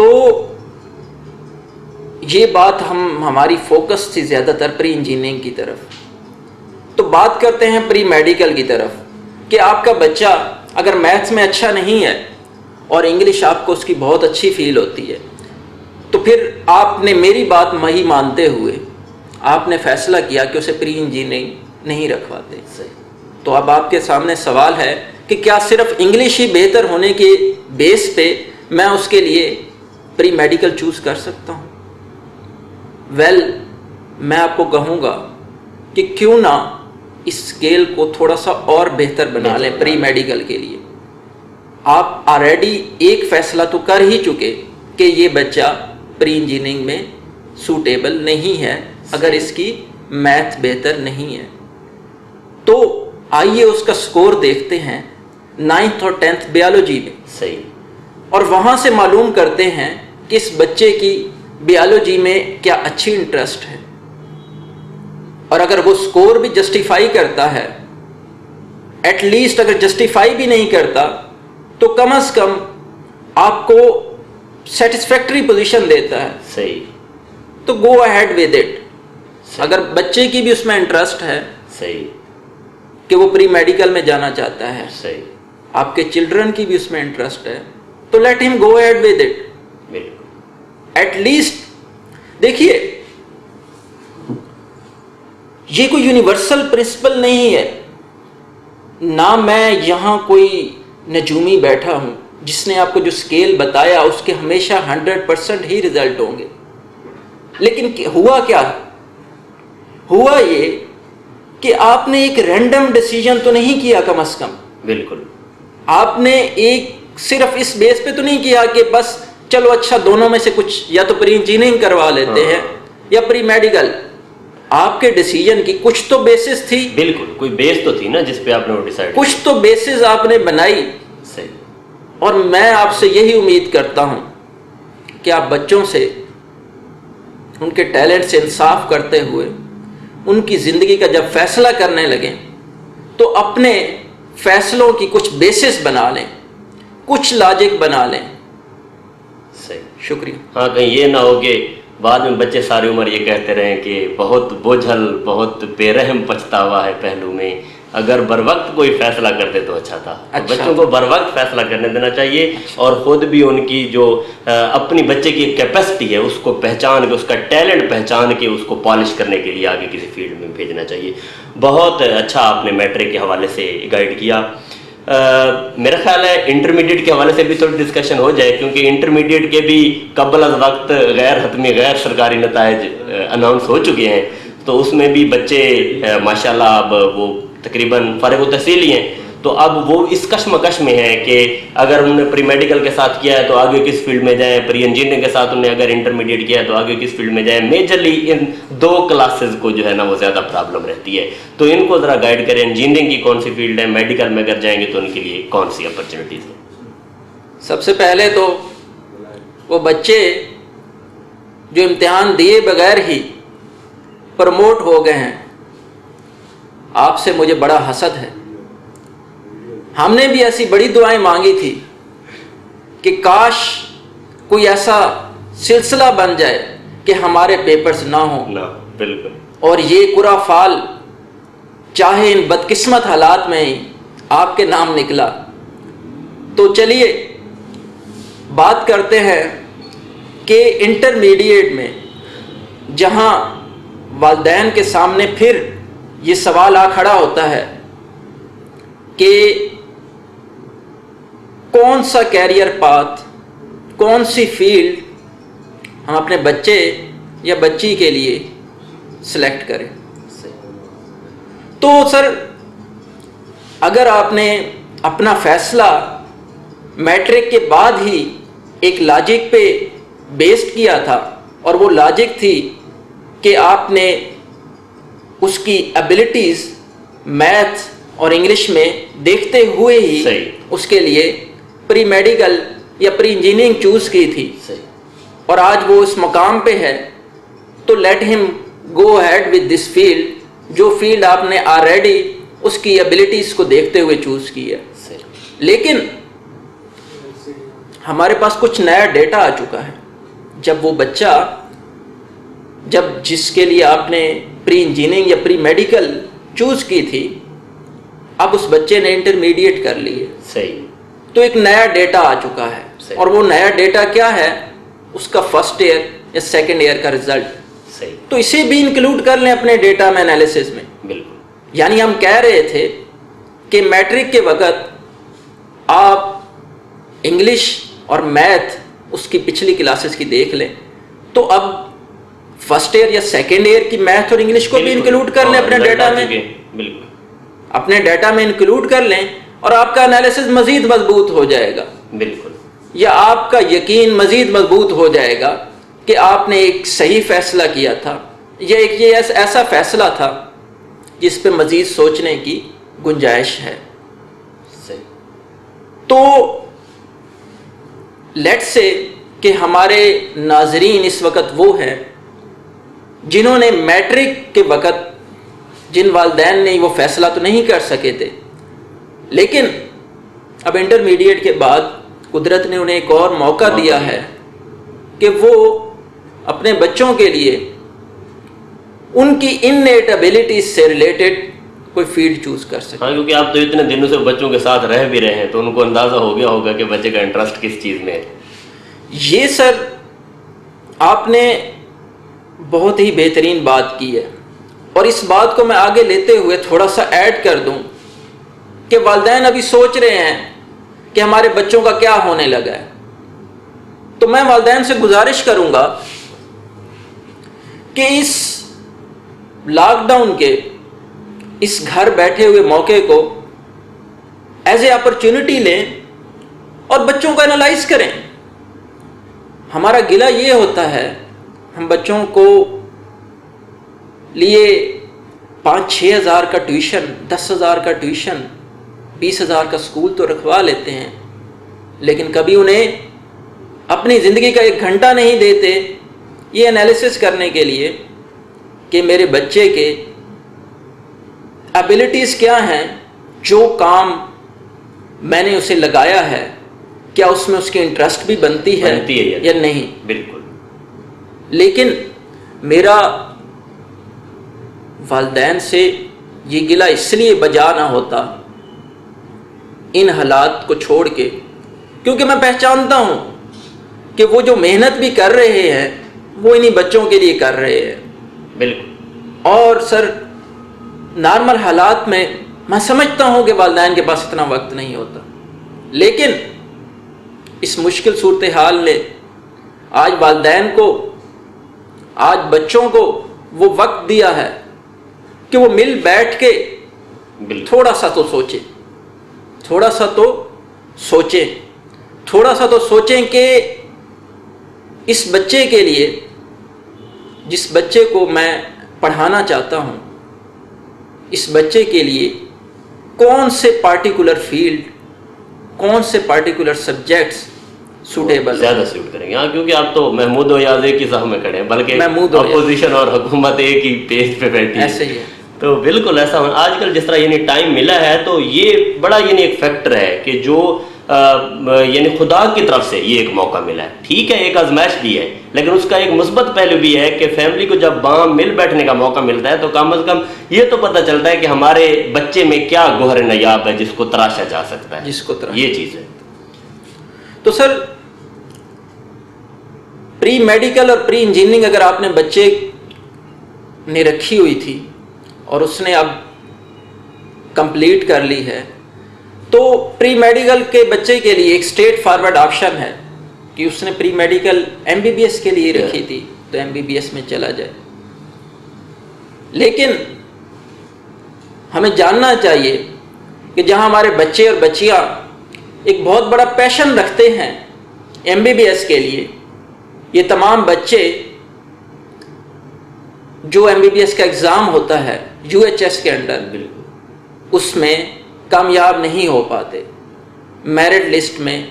تو یہ بات ہماری فوکس تھی زیادہ تر پری انجینئرنگ کی طرف. تو بات کرتے ہیں پری میڈیکل کی طرف کہ آپ کا بچہ اگر میتھس میں اچھا نہیں ہے اور انگلش آپ کو اس کی بہت اچھی فیل ہوتی ہے, تو پھر آپ نے میری بات مہی مانتے ہوئے آپ نے فیصلہ کیا کہ اسے پری انجینئرنگ نہیں رکھواتے. تو اب آپ کے سامنے سوال ہے کہ کیا صرف انگلش ہی بہتر ہونے کے بیس پہ میں اس کے لیے پری میڈیکل چوز کر سکتا ہوں؟ میں آپ کو کہوں گا کہ کیوں نہ اس اسکیل کو تھوڑا سا اور بہتر بنا لیں پری میڈیکل کے لیے. آپ آلریڈی ایک فیصلہ تو کر ہی چکے کہ یہ بچہ پری انجینئرنگ میں سوٹیبل نہیں ہے اگر اس کی میتھ بہتر نہیں ہے. تو آئیے اس کا سکور دیکھتے ہیں 9th اور 10th بیالوجی میں. صحیح. اور وہاں سے معلوم کرتے ہیں کہ اس بچے کی بیالوجی میں کیا اچھی انٹرسٹ ہے, اور اگر وہ سکور بھی جسٹیفائی کرتا ہے, ایٹ لیسٹ اگر جسٹیفائی بھی نہیں کرتا تو کم از کم آپ کو سیٹسفیکٹری پوزیشن دیتا ہے. صحیح. تو گو اہیڈ ود اٹ. اگر بچے کی بھی اس میں انٹرسٹ ہے, صحیح, کہ وہ پری میڈیکل میں جانا چاہتا ہے, صحیح, آپ کے چلڈرن کی بھی اس میں انٹرسٹ ہے, تو لیٹ ہم go ahead with it. At least دیکھیے, یہ کوئی یونیورسل پرنسپل نہیں ہے, نہ میں یہاں کوئی نجومی بیٹھا ہوں جس نے آپ کو جو اسکیل بتایا اس کے ہمیشہ 100% ہی ریزلٹ ہوں گے. لیکن ہوا کیا؟ ہوا یہ کہ آپ نے ایک رینڈم ڈیسیجن تو نہیں کیا, کم از کم بالکل آپ نے ایک صرف اس بیس پہ تو نہیں کیا کہ بس چلو اچھا دونوں میں سے کچھ یا تو پری انجینئرنگ کروا لیتے ہیں یا پری میڈیکل. آپ کے ڈیسیجن کی کچھ تو بیسس تھی. بالکل, کوئی بیس تو تھی نا جس پہ آپ نے وہ ڈیسائیڈ, کچھ تو بیسس آپ نے بنائی. صحیح. اور میں آپ سے یہی امید کرتا ہوں کہ آپ بچوں سے ان کے ٹیلنٹ سے انصاف کرتے ہوئے ان کی زندگی کا جب فیصلہ کرنے لگیں تو اپنے فیصلوں کی کچھ بیسس بنا لیں, کچھ لاجک بنا لیں. صحیح. شکریہ. ہاں, کہیں یہ نہ ہو کہ بعد میں بچے ساری عمر یہ کہتے رہیں کہ بہت بوجھل, بہت بے رحم پچھتاوا ہے پہلو میں, اگر بر وقت کوئی فیصلہ کرتے تو اچھا تھا. بچوں کو بر وقت فیصلہ کرنے دینا چاہیے, اور خود بھی ان کی جو اپنی بچے کی کیپیسٹی ہے اس کو پہچان کے, اس کا ٹیلنٹ پہچان کے اس کو پالش کرنے کے لیے آگے کسی فیلڈ میں بھیجنا چاہیے. بہت اچھا آپ نے میٹرک کے حوالے سے گائیڈ کیا. میرا خیال ہے انٹرمیڈیٹ کے حوالے سے بھی تھوڑی ڈسکشن ہو جائے, کیونکہ انٹرمیڈیٹ کے بھی قبل از وقت غیر حتمی غیر سرکاری نتائج اناؤنس ہو چکے ہیں, تو اس میں بھی بچے ماشاءاللہ اب وہ تقریباً فارغ التحصیل ہی ہیں. تو اب وہ اس کشمکش میں ہے کہ اگر انہوں نے پری میڈیکل کے ساتھ کیا ہے تو آگے کس فیلڈ میں جائیں, پری انجینئرنگ کے ساتھ انہوں نے اگر انٹرمیڈیٹ کیا ہے تو آگے کس فیلڈ میں جائیں. میجرلی ان دو کلاسز کو جو ہے نا وہ زیادہ پرابلم رہتی ہے, تو ان کو ذرا گائیڈ کریں. انجینئرنگ کی کون سی فیلڈ ہے, میڈیکل میں اگر جائیں گے تو ان کے لیے کون سی اپرچونیٹیز ہیں؟ سب سے پہلے تو وہ بچے جو امتحان دیے بغیر ہی پروموٹ ہو گئے ہیں, آپ سے مجھے بڑا حسد ہے. ہم نے بھی ایسی بڑی دعائیں مانگی تھی کہ کاش کوئی ایسا سلسلہ بن جائے کہ ہمارے پیپرز نہ ہوں. بالکل. اور یہ قرا فال چاہے ان بدقسمت حالات میں ہی آپ کے نام نکلا. تو چلیے بات کرتے ہیں کہ انٹرمیڈیٹ میں جہاں والدین کے سامنے پھر یہ سوال آ کھڑا ہوتا ہے کہ کون سا کیریئر پاتھ, کون سی فیلڈ ہم اپنے بچے یا بچی کے لیے سلیکٹ کریں. تو سر اگر آپ نے اپنا فیصلہ میٹرک کے بعد ہی ایک لاجک پہ بیسڈ کیا تھا, اور وہ لاجک تھی کہ آپ نے اس کی ایبلٹیز میتھ اور انگلش میں دیکھتے ہوئے ہی اس کے لیے پری میڈیکل یا پری انجینئرنگ چوز کی تھی, اور آج وہ اس مقام پہ ہے, تو لیٹ ہم گو ہیڈ ود دس فیلڈ, جو فیلڈ آپ نے آلریڈی اس کی ایبلٹیز کو دیکھتے ہوئے چوز کی ہے. لیکن ہمارے پاس کچھ نیا ڈیٹا آ چکا ہے. جب وہ بچہ جس کے لیے آپ نے پری انجینئرنگ یا پری میڈیکل چوز کی تھی، اب اس بچے نے انٹرمیڈیٹ کر لی ہے، صحیح، تو ایک نیا ڈیٹا آ چکا ہے. اور وہ نیا ڈیٹا کیا ہے؟ اس کا فرسٹ ایئر یا سیکنڈ ایئر کا رزلٹ. صحیح، تو اسے بھی انکلوڈ کر لیں اپنے ڈیٹا میں انالیسس میں. بالکل. یعنی ہم کہہ رہے تھے کہ میٹرک کے وقت آپ انگلش اور میتھ اس کی پچھلی کلاسز کی دیکھ لیں، تو اب فرسٹ ایئر یا سیکنڈ ایئر کی میتھ اور انگلش کو بھی انکلوڈ کر لیں اپنے ڈیٹا میں. بالکل، اپنے ڈیٹا میں انکلوڈ کر لیں اور آپ کا انالیسس مزید مضبوط ہو جائے گا. بالکل. یا آپ کا یقین مزید مضبوط ہو جائے گا کہ آپ نے ایک صحیح فیصلہ کیا تھا، یا یہ ایسا فیصلہ تھا جس پہ مزید سوچنے کی گنجائش ہے. صحیح. تو لیٹ سے کہ ہمارے ناظرین اس وقت وہ ہیں جنہوں نے میٹرک کے وقت، جن والدین نے وہ فیصلہ تو نہیں کر سکے تھے، لیکن اب انٹرمیڈیٹ کے بعد قدرت نے انہیں ایک اور موقع دیا ہے کہ وہ اپنے بچوں کے لیے ان کی انیٹ ایبلٹیز سے ریلیٹڈ کوئی فیلڈ چوز کر سکیں. ہاں، کیونکہ آپ تو اتنے دنوں سے بچوں کے ساتھ رہ بھی رہے ہیں، تو ان کو اندازہ ہو گیا ہوگا کہ بچے کا انٹرسٹ کس چیز میں ہے. یہ سر آپ نے بہت ہی بہترین بات کی ہے، اور اس بات کو میں آگے لیتے ہوئے تھوڑا سا ایڈ کر دوں کہ والدین ابھی سوچ رہے ہیں کہ ہمارے بچوں کا کیا ہونے لگا ہے. تو میں والدین سے گزارش کروں گا کہ اس لاک ڈاؤن کے اس گھر بیٹھے ہوئے موقع کو ایز اے اپرچونٹی لیں اور بچوں کو انالائز کریں. ہمارا گلہ یہ ہوتا ہے، ہم بچوں کو لیے 5-6 ہزار کا ٹیوشن، 10 ہزار کا ٹیوشن، 20 ہزار کا اسکول تو رکھوا لیتے ہیں، لیکن کبھی انہیں اپنی زندگی کا 1 گھنٹہ نہیں دیتے یہ انالیسس کرنے کے لیے کہ میرے بچے کے ایبلٹیز کیا ہیں، جو کام میں نے اسے لگایا ہے کیا اس میں اس کی انٹرسٹ بھی بنتی ہے یا نہیں. بالکل. لیکن میرا والدین سے یہ گلہ اس لیے بجا نہ ہوتا ان حالات کو چھوڑ کے، کیونکہ میں پہچانتا ہوں کہ وہ جو محنت بھی کر رہے ہیں وہ انہی بچوں کے لیے کر رہے ہیں. بالکل. اور سر نارمل حالات میں سمجھتا ہوں کہ والدین کے پاس اتنا وقت نہیں ہوتا، لیکن اس مشکل صورتحال میں آج والدین کو، آج بچوں کو وہ وقت دیا ہے کہ وہ مل بیٹھ کے تھوڑا سا تو سوچیں، تھوڑا سا تو سوچیں کہ اس بچے کے لیے، جس بچے کو میں پڑھانا چاہتا ہوں، اس بچے کے لیے کون سے پارٹیکولر فیلڈ، کون سے پارٹیکولر سبجیکٹس سوٹیبل زیادہ سوٹ کریں گے. ہاں، کیونکہ آپ تو محمود و یاز ایک ہی صف میں کھڑے ہیں، بلکہ اپوزیشن اور حکومت ایک ہی پیج پہ بیٹھی ہے. ایسے ہی ہے. تو بالکل ایسا ہونا آج کل جس طرح ٹائم ملا ہے، تو یہ بڑا ایک فیکٹر ہے کہ جو خدا کی طرف سے یہ ایک موقع ملا ہے. ٹھیک ہے، ایک آزمائش بھی ہے، لیکن اس کا ایک مثبت پہلو بھی ہے کہ فیملی کو جب باہم مل بیٹھنے کا موقع ملتا ہے تو کم از کم یہ تو پتہ چلتا ہے کہ ہمارے بچے میں کیا گوہر نیاب ہے جس کو تراشا جا سکتا ہے. یہ چیز ہے. تو سر پری میڈیکل اور پری انجینئرنگ اگر آپ نے بچے نے رکھی ہوئی تھی اور اس نے اب کمپلیٹ کر لی ہے، تو پری میڈیکل کے بچے کے لیے ایک اسٹریٹ فارورڈ آپشن ہے کہ اس نے پری میڈیکل MBBS کے لیے رکھی تھی تو MBBS میں چلا جائے. لیکن ہمیں جاننا چاہیے کہ جہاں ہمارے بچے اور بچیاں ایک بہت بڑا پیشن رکھتے ہیں MBBS کے لیے، یہ تمام بچے جو MBBS کا ایگزام ہوتا ہے UHS کے انڈر، اس میں کامیاب نہیں ہو پاتے، میرٹ لسٹ میں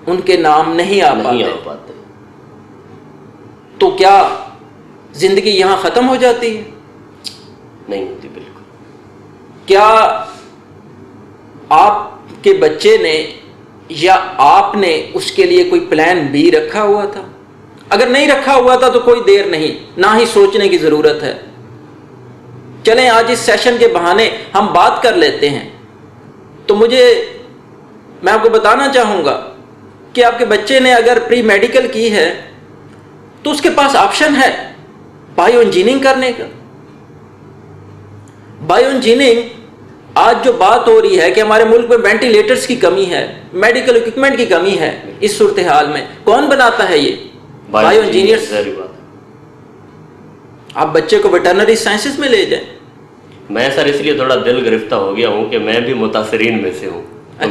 ان کے نام نہیں آ پاتے. تو کیا زندگی یہاں ختم ہو جاتی ہے؟ نہیں ہوتی. بالکل. کیا آپ کے بچے نے یا آپ نے اس کے لیے کوئی پلان بی رکھا ہوا تھا؟ اگر نہیں رکھا ہوا تھا تو کوئی دیر نہیں، نہ ہی سوچنے کی ضرورت ہے۔ چلیں آج اس سیشن کے بہانے ہم بات کر لیتے ہیں۔ تو میں آپ کو بتانا چاہوں گا کہ آپ کے بچے نے اگر پری میڈیکل کی ہے تو اس کے پاس آپشن ہے بائیو انجینئرنگ کرنے کا۔ بائیو انجینئرنگ، آج جو بات ہو رہی ہے کہ ہمارے ملک میں وینٹیلیٹرز کی کمی ہے، میڈیکل اکوپمنٹ کی کمی ہے، اس صورتحال میں کون بناتا ہے یہ؟ Bio engineers. آپ بچے کو ویٹرنری سائنسز میں لے جائیں۔ میں سر اس لیے تھوڑا دل گرفتہ ہو گیا ہوں کہ میں بھی متاثرین میں سے ہوں،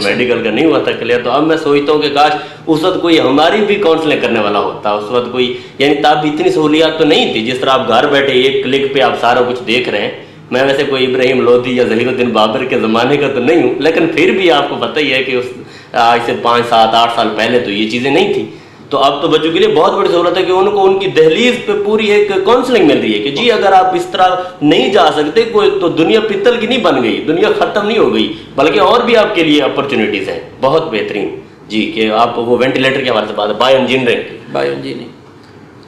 میڈیکل کا نہیں ہوا تھا کلیئر، تو اب میں سوچتا ہوں کہ کاش اس وقت کوئی ہماری بھی کاؤنسلنگ کرنے والا ہوتا۔ اس وقت کوئی یعنی تب اتنی سہولیات تو نہیں تھی، جس طرح آپ گھر بیٹھے ایک کلک پہ آپ سارا کچھ دیکھ رہے ہیں۔ میں ویسے کوئی ابراہیم لودھی یا ظہیر الدین بابر کے زمانے کا تو نہیں ہوں، لیکن پھر بھی آپ کو پتہ ہی ہے کہ آج سے 5 7 8 سال پہلے تو یہ چیزیں نہیں تھیں۔ تو اب تو بچوں کے لیے بہت بڑی سہولت ہے کہ ان کو ان کی دہلیز پہ پوری ایک کاؤنسلنگ مل رہی ہے کہ جی اگر آپ اس طرح نہیں جا سکتے کوئی تو دنیا پتل کی نہیں بن گئی، دنیا ختم نہیں ہو گئی، بلکہ اور بھی آپ کے لیے اپرچونیٹیز ہیں بہت بہترین۔ جی کہ آپ وہ وینٹیلیٹر کے حوالے سے بات ہے، بائیو انجینئرنگ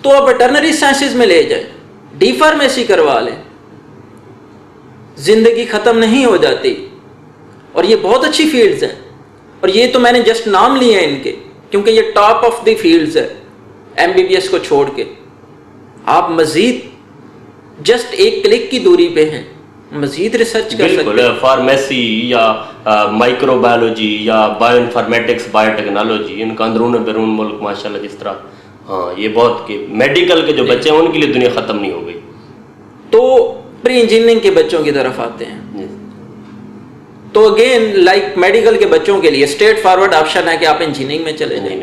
تو آپ ویٹرنری سائنسز میں لے جائیں، ڈی فارمیسی کروا لیں، زندگی ختم نہیں ہو جاتی۔ اور یہ بہت اچھی فیلڈز ہیں، اور یہ تو میں نے جسٹ نام لیے ہیں ان کے، کیونکہ یہ ٹاپ آف دی فیلڈز ہے ایم بی بی ایس کو چھوڑ کے۔ آپ مزید جسٹ ایک کلک کی دوری پہ ہیں، مزید ریسرچ کر سکتے ہیں۔ فارمیسی یا مائکرو بایولوجی یا بایو انفارمیٹکس، بایو ٹیکنالوجی، ان کا اندرون بیرون ملک ماشاءاللہ جس طرح، ہاں یہ بہت کہ میڈیکل کے جو بچے ہیں ان کے لیے دنیا ختم نہیں ہو گئی۔ تو پری انجینئرنگ کے بچوں کی طرف آتے ہیں۔ تو اگین لائک میڈیکل کے بچوں کے لیے اسٹریٹ فارورڈ آپشن ہے کہ آپ انجینئرنگ میں چلے جائیں۔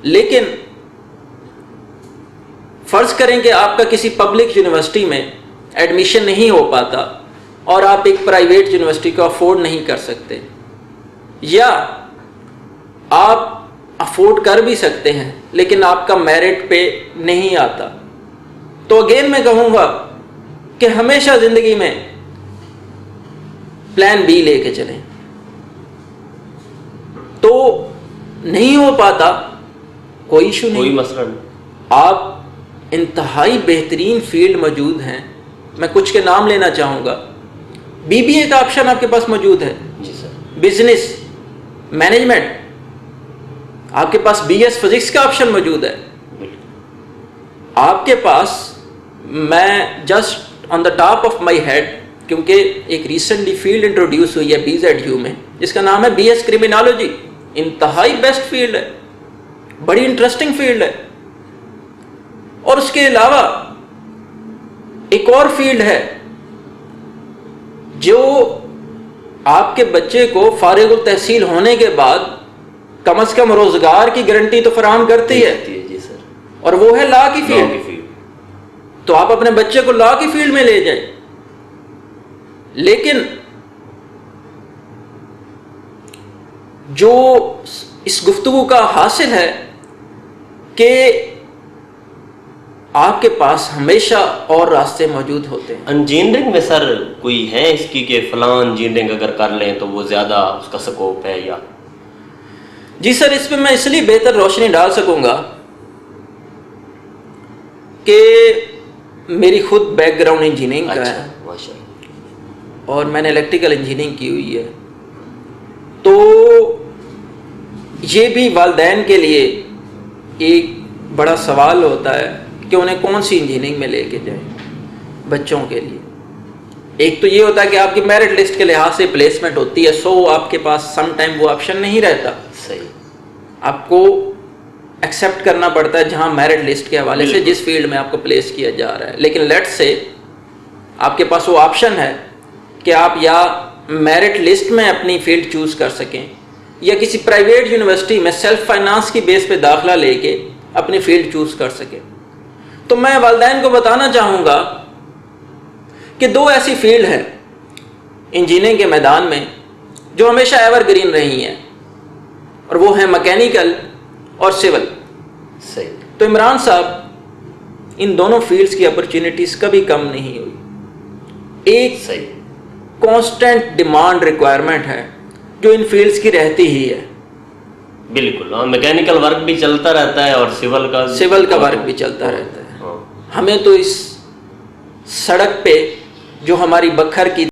لیکن فرض کریں کہ آپ کا کسی پبلک یونیورسٹی میں ایڈمیشن نہیں ہو پاتا اور آپ ایک پرائیویٹ یونیورسٹی کو افورڈ نہیں کر سکتے، یا آپ افورڈ کر بھی سکتے ہیں لیکن آپ کا میرٹ پہ نہیں آتا، تو اگین میں کہوں گا کہ ہمیشہ زندگی میں پلان بی لے کے چلیں۔ تو نہیں ہو پاتا کوئی ایشو نہیں، کوئی مسئلہ نہیں۔ آپ انتہائی بہترین فیلڈ موجود ہیں، میں کچھ کے نام لینا چاہوں گا۔ بی بی اے کا آپشن آپ کے پاس موجود ہے، جی سر۔ بزنس مینجمنٹ، آپ کے پاس بی ایس فزکس کا آپشن موجود ہے۔ آپ کے پاس، میں just on the top of my head, کیونکہ ایک ریسنٹلی فیلڈ انٹروڈیوس ہوئی ہے بی زیڈ یو میں جس کا نام ہے بی ایس کرمینالوجی، انتہائی بیسٹ فیلڈ ہے، بڑی انٹرسٹنگ فیلڈ ہے۔ اور اس کے علاوہ ایک اور فیلڈ ہے جو آپ کے بچے کو فارغ التحصیل ہونے کے بعد کم از کم روزگار کی گارنٹی تو فراہم کرتی ہے، جی سر، اور وہ ہے لا کی فیلڈ۔ تو آپ اپنے بچے کو لا کی فیلڈ میں لے جائیں۔ لیکن جو اس گفتگو کا حاصل ہے کہ آپ کے پاس ہمیشہ اور راستے موجود ہوتے ہیں۔ انجینئرنگ میں سر کوئی ہے اس کی کہ فلاں انجینئرنگ اگر کر لیں تو وہ زیادہ اس کا سکوپ ہے یا؟ جی سر، اس پہ میں اس لیے بہتر روشنی ڈال سکوں گا کہ میری خود بیک گراؤنڈ انجینئرنگ کا ہے، اور میں نے الیکٹریکل انجینئرنگ کی ہوئی ہے۔ تو یہ بھی والدین کے لیے ایک بڑا سوال ہوتا ہے کہ انہیں کون سی انجینئرنگ میں لے کے جائیں بچوں کے لیے۔ ایک تو یہ ہوتا ہے کہ آپ کی میرٹ لسٹ کے لحاظ سے پلیسمنٹ ہوتی ہے، سو آپ کے پاس سم ٹائم وہ آپشن نہیں رہتا، صحیح، آپ کو ایکسیپٹ کرنا پڑتا ہے جہاں میرٹ لسٹ کے حوالے سے جس فیلڈ میں آپ کو پلیس کیا جا رہا ہے۔ لیکن لیٹ سے آپ کے پاس وہ آپشن ہے کہ آپ یا میرٹ لسٹ میں اپنی فیلڈ چوز کر سکیں، یا کسی پرائیویٹ یونیورسٹی میں سیلف فائنانس کی بیس پہ داخلہ لے کے اپنی فیلڈ چوز کر سکیں۔ تو میں والدین کو بتانا چاہوں گا کہ 2 ایسی فیلڈ ہیں انجینئرنگ کے میدان میں جو ہمیشہ ایور گرین رہی ہیں، اور وہ ہیں میکینیکل اور سول۔ صحیح۔ تو عمران صاحب، ان دونوں فیلڈز کی اپرچونٹیز کبھی کم نہیں ہوئی، ایک صحیح کانسٹنٹ ڈیمانڈ ریکوائرمنٹ ہے جو ان فیلڈز کی رہتی ہی ہے۔ بالکل ہاں، میکینیکل ورک بھی چلتا رہتا ہے اور سول کا ورک بھی چلتا رہتا ہے. ہاں. ہمیں تو اس سڑک پہ جو ہماری بکھر کی